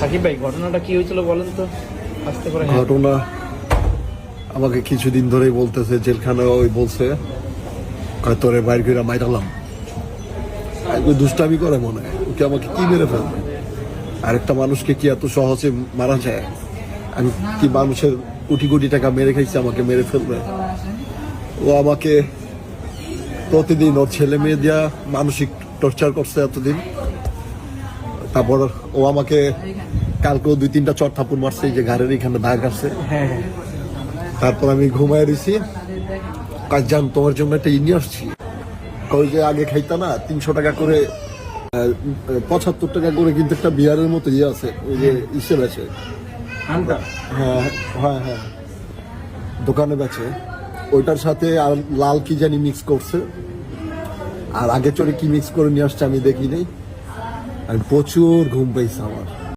সাকিব ভাই ঘটনাটা কি হয়েছিল বলেন তো আস্তে করে। ঘটনা আমাকে কিছুদিন ধরেই বলতেছে, জেলখানে ওই বলছে তোরে বাইর করে মাইরালাম। দুষ্টামি করে মনে হয়, ওকে আমাকে কি মেরে ফেলবে? আরেকটা মানুষকে কি এত সহজে মারা যায়? আমি কি মানুষের কোটি কোটি টাকা মেরে খাইছি, আমাকে মেরে ফেলবে? ও আমাকে প্রতিদিন ওর ছেলে মেয়ে দিয়া মানসিক টর্চার করছে এতদিন। তারপর ও আমাকে কালকেও 2-3টা চট থাপুর মারছে, এই যে ঘাড়ের এখানে দাগ আছে। হ্যাঁ তারপর আমি ঘুমায় দিছি, কাজ জান তোমার জন্য একটা নিয়ে আসছি। ওই যে আগে খাইতা না 300 টাকা করে, 75 টাকা করে কিন্তু একটা বিয়ারের মতো ইয়ে আছে, ওই যে ইসে বেচে। হ্যাঁ হ্যাঁ হ্যাঁ, দোকানে বেচে। ওইটার সাথে আর লাল কি জানি মিক্স করছে, আর আগে চড়ে কি মিক্স করে নিয়ে আসছে আমি দেখিনি। আর প্রচুর ঘুম পাইছে আমার।